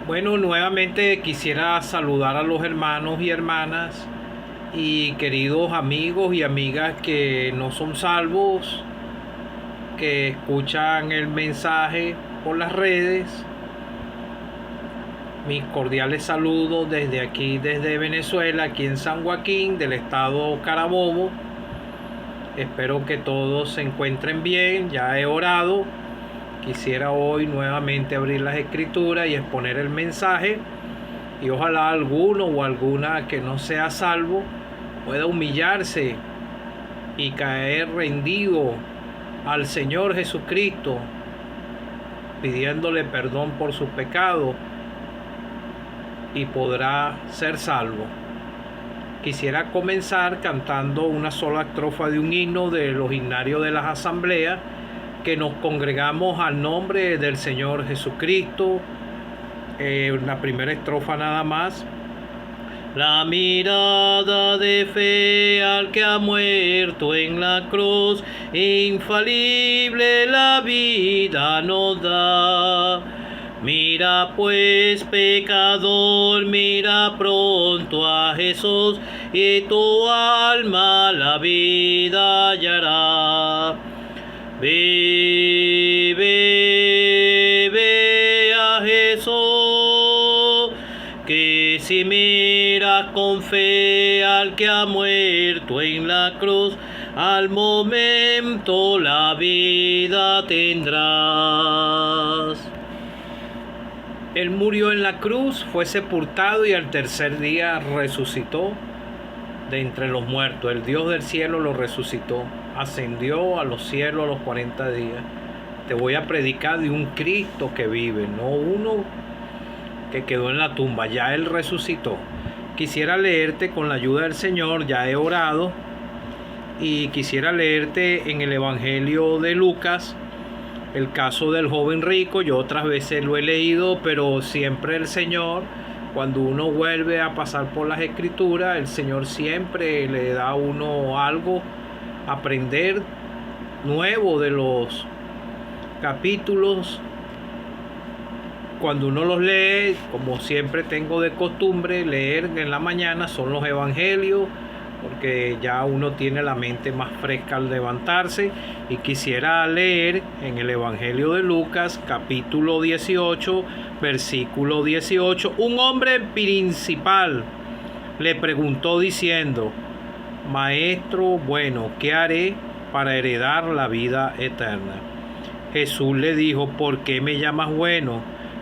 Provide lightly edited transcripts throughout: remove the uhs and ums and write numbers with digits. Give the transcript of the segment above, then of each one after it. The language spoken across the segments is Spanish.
Bueno, nuevamente quisiera saludar a los hermanos y hermanas y queridos amigos y amigas que no son salvos, que escuchan el mensaje por las redes. Mis cordiales saludos desde aquí, desde Venezuela, aquí en San Joaquín, del estado Carabobo. Espero que todos se encuentren bien, ya he orado. Quisiera hoy nuevamente abrir las escrituras y exponer el mensaje, y ojalá alguno o alguna que no sea salvo pueda humillarse y caer rendido al Señor Jesucristo, pidiéndole perdón por sus pecados, y podrá ser salvo. Quisiera comenzar cantando una sola estrofa de un himno de los himnarios de las asambleas, que nos congregamos al nombre del Señor Jesucristo. La primera estrofa nada más. La mirada de fe al que ha muerto en la cruz, infalible la vida nos da. Mira pues, pecador, mira pronto a Jesús, y tu alma la vida hallará. Ve, ve, ve a Jesús, que si miras con fe al que ha muerto en la cruz, al momento la vida tendrás. Él murió en la cruz, fue sepultado y al tercer día resucitó de entre los muertos. El Dios del cielo lo resucitó, ascendió a los cielos a los 40 días. Te voy a predicar de un Cristo que vive, no uno que quedó en la tumba. Ya Él resucitó. Quisiera leerte con la ayuda del Señor, ya he orado, y quisiera leerte en el Evangelio de Lucas el caso del joven rico. Yo otras veces lo he leído, pero siempre el Señor, cuando uno vuelve a pasar por las escrituras, el Señor siempre le da a uno algo, aprender nuevo de los capítulos. Cuando uno los lee, como siempre tengo de costumbre leer en la mañana, son los evangelios, porque ya uno tiene la mente más fresca al levantarse. Y quisiera leer en el Evangelio de Lucas, capítulo 18, versículo 18. Un hombre principal le preguntó diciendo: Maestro bueno, ¿qué haré para heredar la vida eterna? Jesús le dijo: ¿por qué me llamas bueno?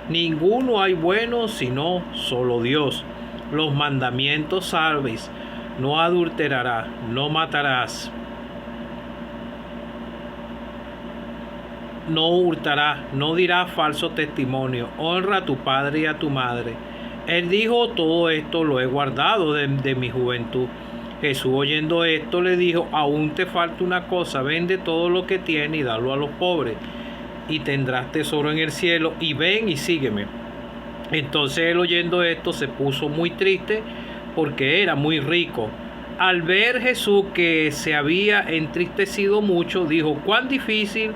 Ninguno hay bueno sino solo Dios. Los mandamientos sabes: no adulterarás, no matarás, no hurtarás, no dirás falso testimonio, honra a tu padre y a tu madre. Él dijo: todo esto lo he guardado de mi juventud. Jesús, oyendo esto, le dijo: aún te falta una cosa, vende todo lo que tienes y dalo a los pobres, y tendrás tesoro en el cielo, y ven y sígueme. Entonces él, oyendo esto, se puso muy triste, porque era muy rico. Al ver Jesús que se había entristecido mucho, dijo: cuán difícil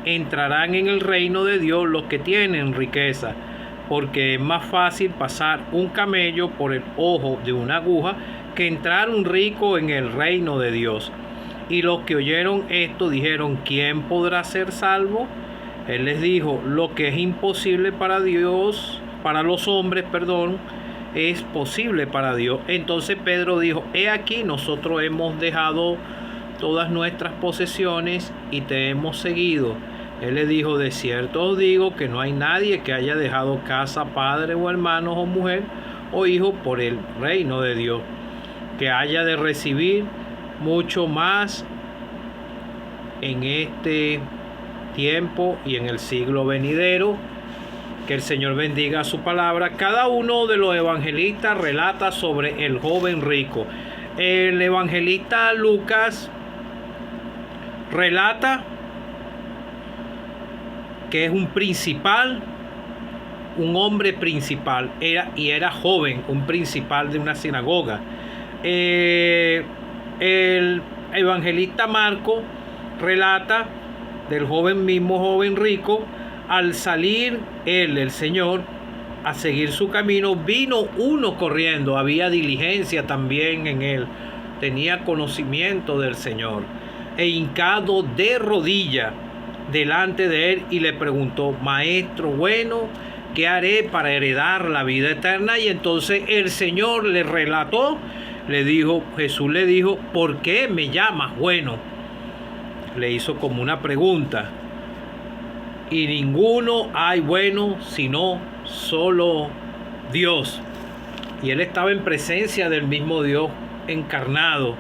entrarán en el reino de Dios los que tienen riqueza, porque es más fácil pasar un camello por el ojo de una aguja que entrar un rico en el reino de Dios. Y los que oyeron esto dijeron: ¿quién podrá ser salvo? Él les dijo: lo que es imposible para Dios, para los hombres, es posible para Dios. Entonces Pedro dijo: he aquí, nosotros hemos dejado todas nuestras posesiones y te hemos seguido. Él le dijo: de cierto os digo que no hay nadie que haya dejado casa, padre o hermanos o mujer o hijos por el reino de Dios, que haya de recibir mucho más en este tiempo y en el siglo venidero. Que el Señor bendiga su palabra. Cada uno de los evangelistas relata sobre el joven rico. El evangelista Lucas relata que es un principal, un hombre principal, era joven, un principal de una sinagoga. El evangelista Marco relata del mismo joven rico. Al salir él, el Señor, a seguir su camino, vino uno corriendo. Había diligencia también en él. Tenía conocimiento del Señor. E hincado de rodilla delante de él y le preguntó: Maestro bueno, ¿qué haré para heredar la vida eterna? Y entonces el Señor le relató, Jesús le dijo: ¿por qué me llamas bueno? Le hizo como una pregunta. Y ninguno hay bueno sino solo Dios. Y él estaba en presencia del mismo Dios encarnado,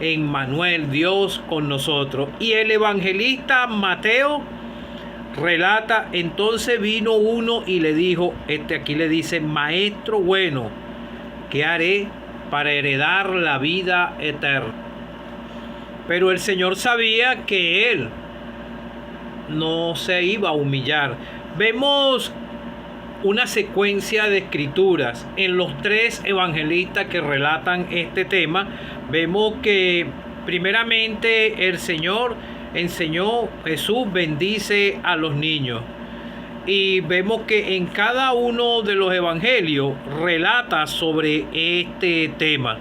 Emmanuel, Dios con nosotros. Y el evangelista Mateo relata: entonces vino uno y le dijo, aquí le dice: Maestro bueno, ¿qué haré para heredar la vida eterna? Pero el Señor sabía que él no se iba a humillar. Vemos una secuencia de escrituras en los tres evangelistas que relatan este tema. Vemos que primeramente el Señor enseñó, Jesús bendice a los niños. Y vemos que en cada uno de los evangelios relata sobre este tema.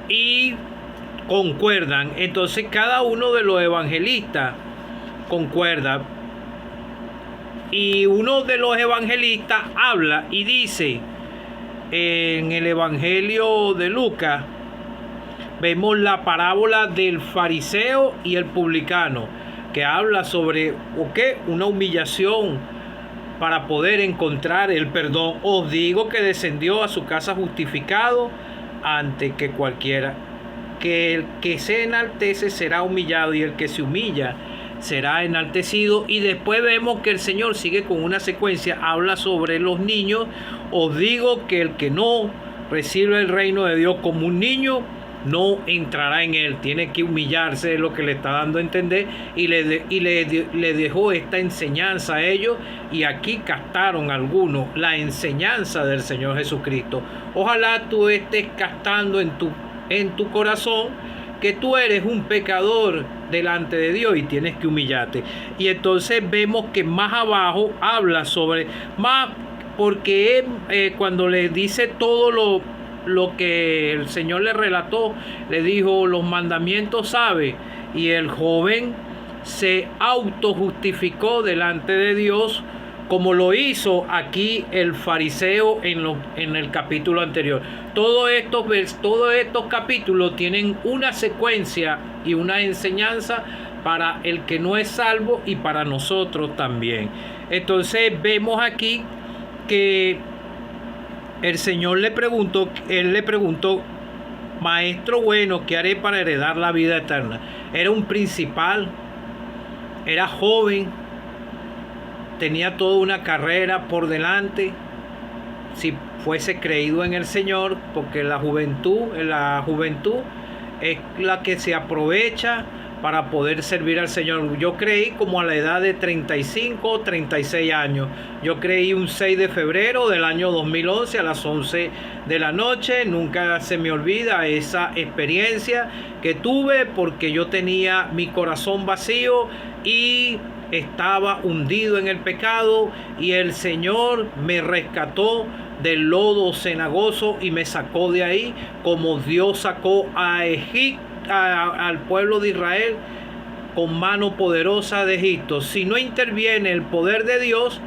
Y concuerdan. Entonces cada uno de los evangelistas concuerda. Y uno de los evangelistas habla y dice, en el evangelio de Lucas, vemos la parábola del fariseo y el publicano, que habla sobre una humillación para poder encontrar el perdón. Os digo que descendió a su casa justificado antes que cualquiera. Que el que se enaltece será humillado, y el que se humilla será enaltecido. Y después vemos que el Señor sigue con una secuencia, habla sobre los niños. Os digo que el que no recibe el reino de Dios como un niño, no entrará en él. Tiene que humillarse, es lo que le está dando a entender, y le dejó esta enseñanza a ellos. Y aquí captaron algunos la enseñanza del Señor Jesucristo. Ojalá tú estés captando en tu corazón que tú eres un pecador delante de Dios y tienes que humillarte. Y entonces vemos que más abajo habla sobre más, porque cuando le dice todo lo que el Señor le relató, le dijo: los mandamientos sabe. Y el joven se autojustificó delante de Dios, como lo hizo aquí el fariseo en el capítulo anterior. Todos estos capítulos tienen una secuencia y una enseñanza para el que no es salvo y para nosotros también. Entonces vemos aquí que el Señor le preguntó, Maestro bueno, ¿qué haré para heredar la vida eterna? Era un principal, era joven, tenía toda una carrera por delante, si fuese creído en el Señor, porque la juventud es la que se aprovecha para poder servir al Señor. Yo creí como a la edad de 35, 36 años. Yo creí un 6 de febrero del año 2011 a las 11 de la noche. Nunca se me olvida esa experiencia que tuve, porque yo tenía mi corazón vacío y estaba hundido en el pecado, y el Señor me rescató del lodo cenagoso y me sacó de ahí, como Dios sacó a Egipto, al pueblo de Israel con mano poderosa de Egipto. Si no interviene el poder de Dios,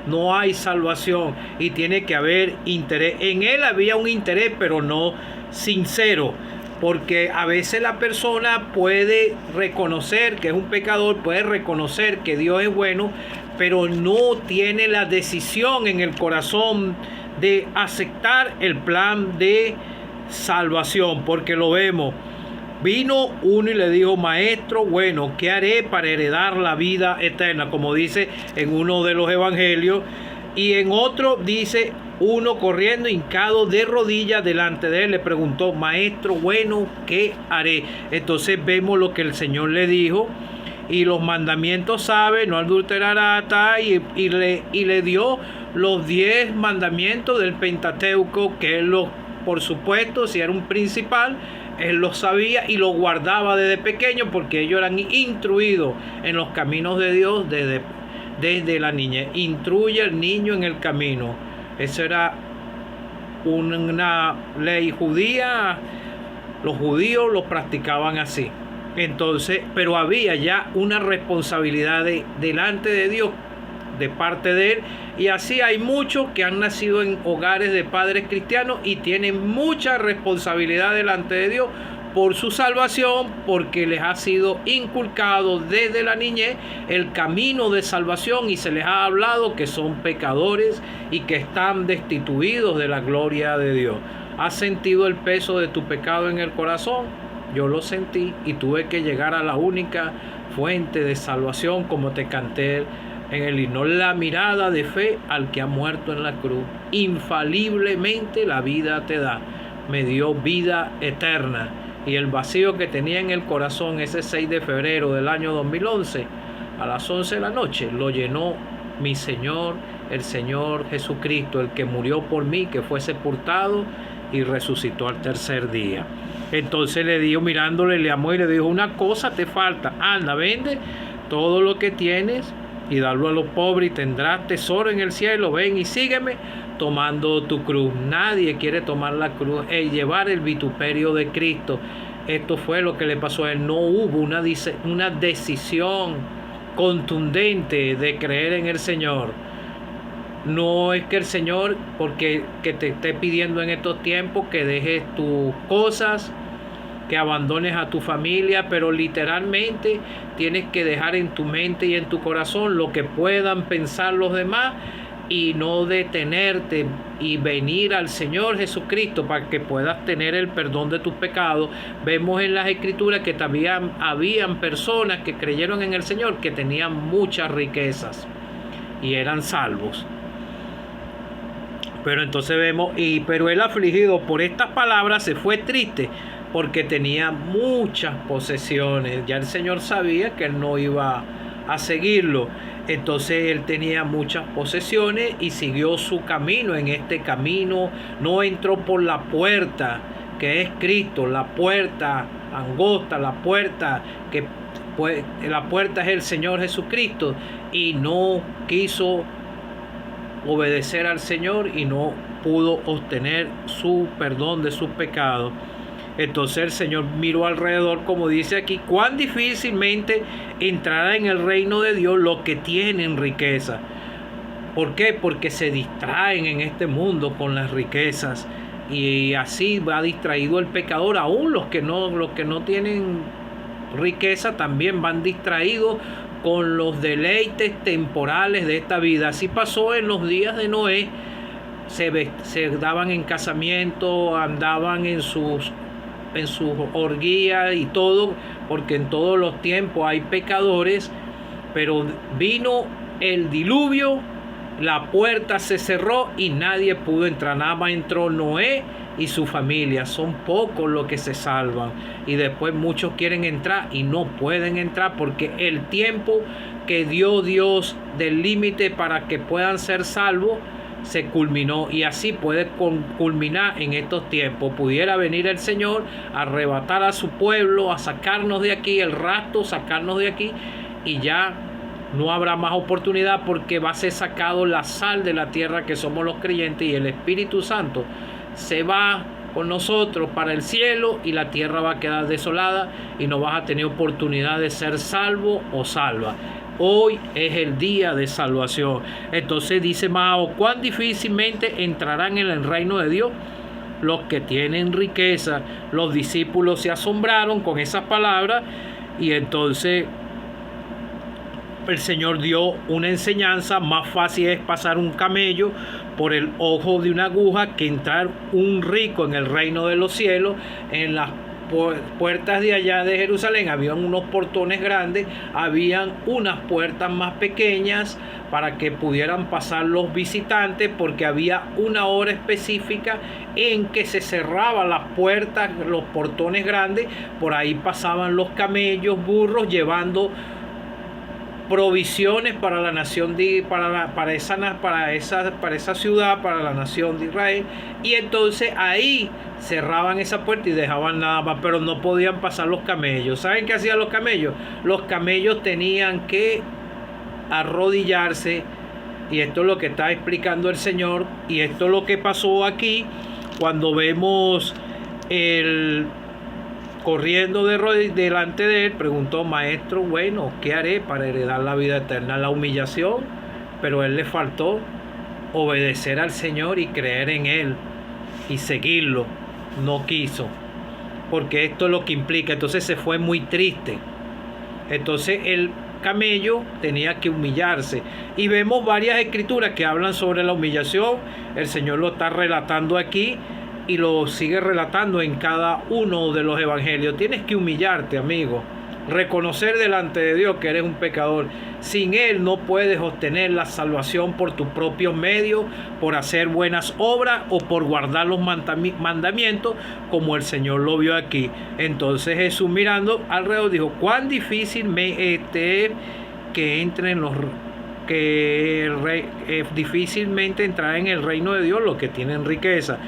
no hay salvación, y tiene que haber interés. En él había un interés, pero no sincero, porque a veces la persona puede reconocer que es un pecador, puede reconocer que Dios es bueno, pero no tiene la decisión en el corazón de aceptar el plan de salvación. Porque lo vemos, vino uno y le dijo: Maestro bueno, ¿qué haré para heredar la vida eterna? Como dice en uno de los evangelios. Y en otro dice: uno corriendo, hincado de rodillas delante de él, le preguntó: Maestro bueno, ¿qué haré? Entonces vemos lo que el Señor le dijo. Y los mandamientos sabe: no adulterarás, y le dio los 10 mandamientos del Pentateuco, que él por supuesto, si era un principal, él lo sabía y lo guardaba desde pequeño, porque ellos eran instruidos en los caminos de Dios desde la niñez. Instruye al niño en el camino. Eso era una ley judía. Los judíos lo practicaban así. Entonces, pero había ya una responsabilidad delante de Dios, de parte de Él. Y así hay muchos que han nacido en hogares de padres cristianos y tienen mucha responsabilidad delante de Dios por su salvación, porque les ha sido inculcado desde la niñez el camino de salvación y se les ha hablado que son pecadores y que están destituidos de la gloria de Dios. ¿Has sentido el peso de tu pecado en el corazón? Yo lo sentí y tuve que llegar a la única fuente de salvación, como te canté en el himno, la mirada de fe al que ha muerto en la cruz. Infaliblemente la vida te da. Me dio vida eterna. Y el vacío que tenía en el corazón ese 6 de febrero del año 2011, a las 11 de la noche, lo llenó mi Señor, el Señor Jesucristo, el que murió por mí, que fue sepultado y resucitó al tercer día. Entonces le dijo, mirándole, le amó y le dijo, una cosa te falta, anda, vende todo lo que tienes y dalo a los pobres y tendrás tesoro en el cielo. Ven y sígueme tomando tu cruz. Nadie quiere tomar la cruz, llevar el vituperio de Cristo. Esto fue lo que le pasó a él. No hubo una decisión contundente de creer en el Señor. No es que el Señor, porque que te esté pidiendo en estos tiempos que dejes tus cosas, que abandones a tu familia, pero literalmente tienes que dejar en tu mente y en tu corazón lo que puedan pensar los demás y no detenerte y venir al Señor Jesucristo para que puedas tener el perdón de tus pecados. Vemos en las Escrituras que también habían personas que creyeron en el Señor que tenían muchas riquezas y eran salvos. Pero entonces vemos, pero él afligido por estas palabras se fue triste porque tenía muchas posesiones. Ya el Señor sabía que él no iba a seguirlo. Entonces él tenía muchas posesiones y siguió su camino. En este camino no entró por la puerta que es Cristo, la puerta angosta, la puerta es el Señor Jesucristo, y no quiso obedecer al Señor y no pudo obtener su perdón de sus pecados. Entonces el Señor miró alrededor, como dice aquí, cuán difícilmente entrará en el reino de Dios los que tienen riqueza. ¿Por qué? Porque se distraen en este mundo con las riquezas, y así va distraído el pecador. Aún los que no tienen riqueza también van distraídos con los deleites temporales de esta vida. Así pasó en los días de Noé. Se daban en casamiento, andaban en sus orgías y todo, porque en todos los tiempos hay pecadores. Pero vino el diluvio, la puerta se cerró y nadie pudo entrar. Nada más entró Noé y su familia. Son pocos los que se salvan, y después muchos quieren entrar y no pueden entrar porque el tiempo que dio Dios del límite para que puedan ser salvos se culminó. Y así puede culminar en estos tiempos. Pudiera venir el Señor a arrebatar a su pueblo, a sacarnos de aquí, el rapto, sacarnos de aquí, y ya no habrá más oportunidad, porque va a ser sacado la sal de la tierra que somos los creyentes, y el Espíritu Santo se va con nosotros para el cielo, y la tierra va a quedar desolada y no vas a tener oportunidad de ser salvo o salva. Hoy es el día de salvación. Entonces dice Mao, cuán difícilmente entrarán en el reino de Dios los que tienen riqueza. Los discípulos se asombraron con esas palabras, y entonces el Señor dio una enseñanza. Más fácil es pasar un camello por el ojo de una aguja que entrar un rico en el reino de los cielos. En las puertas de allá de Jerusalén habían unos portones grandes, habían unas puertas más pequeñas para que pudieran pasar los visitantes, porque había una hora específica en que se cerraban las puertas, los portones grandes. Por ahí pasaban los camellos, burros, llevando provisiones para la nación para esa ciudad, para la nación de Israel. Y entonces ahí cerraban esa puerta y dejaban nada más, pero no podían pasar los camellos. ¿Saben qué hacían los camellos? Los camellos tenían que arrodillarse Y esto es lo que está explicando el Señor. Y esto es lo que pasó aquí cuando vemos el corriendo delante de él. Preguntó: maestro, bueno, ¿qué haré para heredar la vida eterna? La humillación, pero a él le faltó obedecer al Señor y creer en él y seguirlo. No quiso, porque esto es lo que implica. Entonces se fue muy triste. Entonces el camello tenía que humillarse, y vemos varias escrituras que hablan sobre la humillación. El Señor lo está relatando aquí y lo sigue relatando en cada uno de los evangelios. Tienes que humillarte, amigo, reconocer delante de Dios que eres un pecador. Sin Él no puedes obtener la salvación por tus propios medios, por hacer buenas obras o por guardar los mandamientos, como el Señor lo vio aquí. Entonces Jesús, mirando alrededor, dijo: cuán difícil me es que entren los difícilmente entrar en el reino de Dios los que tienen riqueza.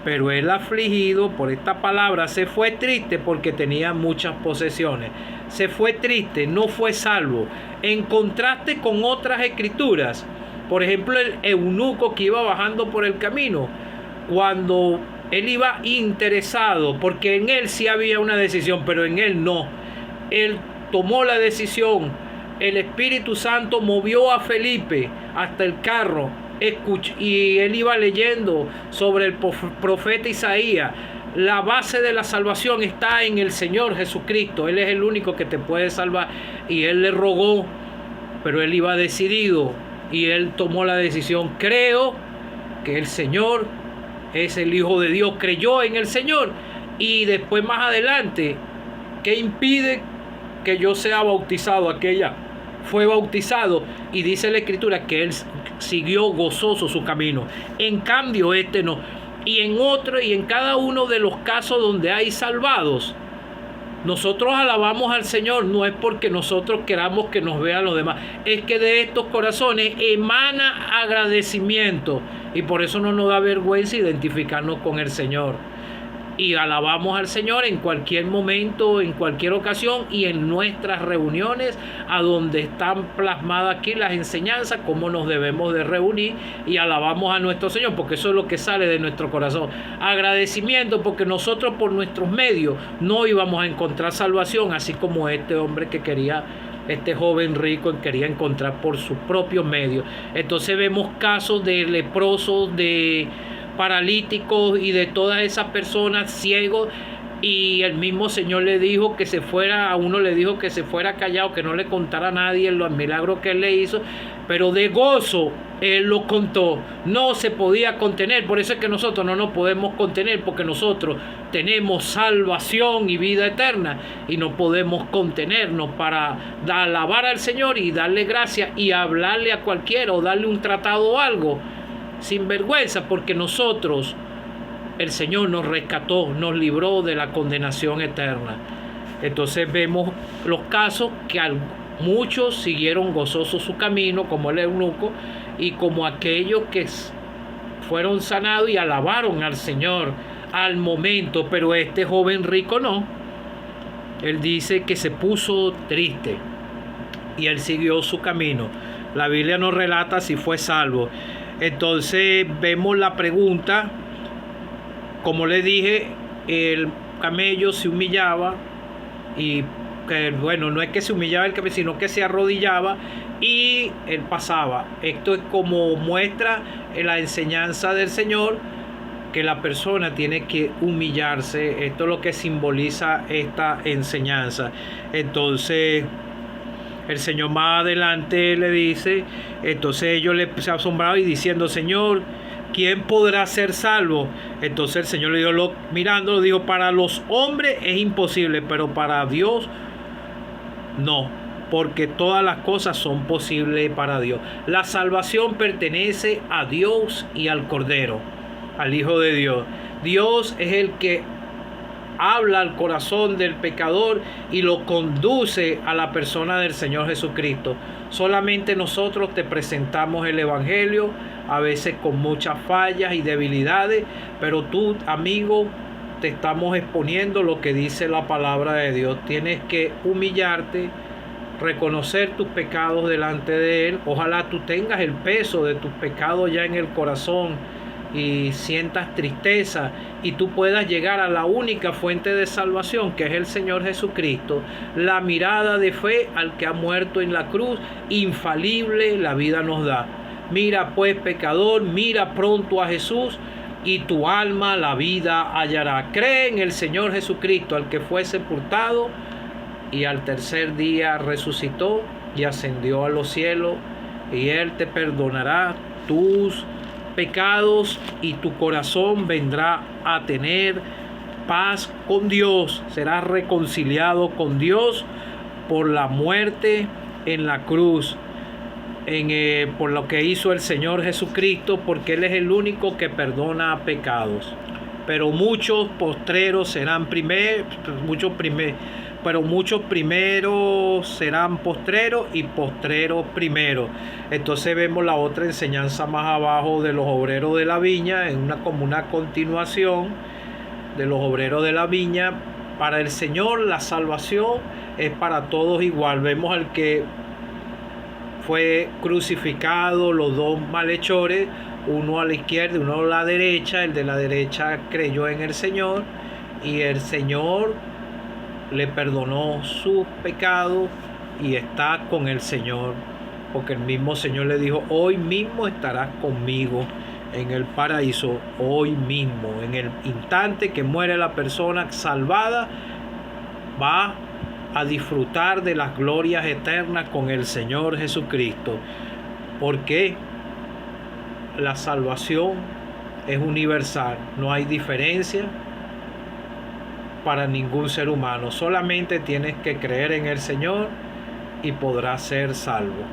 Pero el afligido por esta palabra se fue triste, porque tenía muchas posesiones. Se fue triste, no fue salvo. En contraste con otras escrituras, por ejemplo, el eunuco que iba bajando por el camino, cuando él iba interesado, porque en él sí había una decisión, pero en él no. Él tomó la decisión. El Espíritu Santo movió a Felipe hasta el carro, y él iba leyendo sobre el profeta Isaías. La base de la salvación está en el Señor Jesucristo. Él es el único que te puede salvar. Y él le rogó, pero él iba decidido, y él tomó la decisión: creo que el Señor es el Hijo de Dios. Creyó en el Señor. Y después, más adelante, ¿qué impide que yo sea bautizado? Aquella fue bautizado, y dice la Escritura que él siguió gozoso su camino. En cambio, este no. Y en otro, y en cada uno de los casos donde hay salvados, nosotros alabamos al Señor. No es porque nosotros queramos que nos vean los demás, es que de estos corazones emana agradecimiento, y por eso no nos da vergüenza identificarnos con el Señor. Y alabamos al Señor en cualquier momento, en cualquier ocasión, y en nuestras reuniones, a donde están plasmadas aquí las enseñanzas, cómo nos debemos de reunir, y alabamos a nuestro Señor, porque eso es lo que sale de nuestro corazón. Agradecimiento, porque nosotros por nuestros medios no íbamos a encontrar salvación, así como este hombre que quería, este joven rico quería encontrar por sus propios medios. Entonces vemos casos de leprosos, de paralíticos y de todas esas personas, ciegos, y el mismo Señor le dijo que se fuera. A uno le dijo que se fuera callado, que no le contara a nadie los milagros que él le hizo, pero de gozo él lo contó. No se podía contener. Por eso es que nosotros no nos podemos contener, porque nosotros tenemos salvación y vida eterna, y no podemos contenernos para alabar al Señor y darle gracias y hablarle a cualquiera o darle un tratado o algo sin vergüenza, porque nosotros, el Señor nos rescató, nos libró de la condenación eterna. Entonces vemos los casos que muchos siguieron gozosos su camino, como el eunuco, y como aquellos que fueron sanados y alabaron al Señor al momento. Pero este joven rico no. Él dice que se puso triste y él siguió su camino. La Biblia nos relata si fue salvo. Entonces vemos la pregunta. Como le dije, el camello se humillaba, y que, bueno, no es que se humillaba el camello, sino que se arrodillaba y él pasaba. Esto es como muestra en la enseñanza del Señor, que la persona tiene que humillarse. Esto es lo que simboliza esta enseñanza. Entonces el Señor más adelante le dice, entonces ellos se asombraron y diciendo: Señor, ¿quién podrá ser salvo? Entonces el Señor le dijo, mirándolo, dijo: para los hombres es imposible, pero para Dios no, porque todas las cosas son posibles para Dios. La salvación pertenece a Dios y al Cordero, al Hijo de Dios. Dios es el que habla al corazón del pecador y lo conduce a la persona del Señor Jesucristo. Solamente nosotros te presentamos el Evangelio, a veces con muchas fallas y debilidades, pero tú, amigo, te estamos exponiendo lo que dice la palabra de Dios. Tienes que humillarte, reconocer tus pecados delante de Él. Ojalá tú tengas el peso de tus pecados ya en el corazón y sientas tristeza y tú puedas llegar a la única fuente de salvación, que es el Señor Jesucristo. La mirada de fe al que ha muerto en la cruz, infalible, la vida nos da. Mira pues, pecador, mira pronto a Jesús y tu alma la vida hallará. Cree en el Señor Jesucristo, al que fue sepultado y al tercer día resucitó y ascendió a los cielos, y Él te perdonará tus pecados y tu corazón vendrá a tener paz con Dios. Serás reconciliado con Dios por la muerte en la cruz, por lo que hizo el Señor Jesucristo, porque Él es el único que perdona pecados. Pero muchos postreros serán muchos primeros serán postreros y postreros primeros. Entonces vemos la otra enseñanza más abajo de los obreros de la viña, como una continuación de los obreros de la viña. Para el Señor la salvación es para todos igual. Vemos al que fue crucificado, los dos malhechores, uno a la izquierda y uno a la derecha. El de la derecha creyó en el Señor y el Señor le perdonó sus pecados y está con el Señor, porque el mismo Señor le dijo: hoy mismo estarás conmigo en el paraíso. Hoy mismo, en el instante que muere la persona salvada, va a disfrutar de las glorias eternas con el Señor Jesucristo, porque la salvación es universal, no hay diferencia para ningún ser humano. Solamente tienes que creer en el Señor y podrás ser salvo.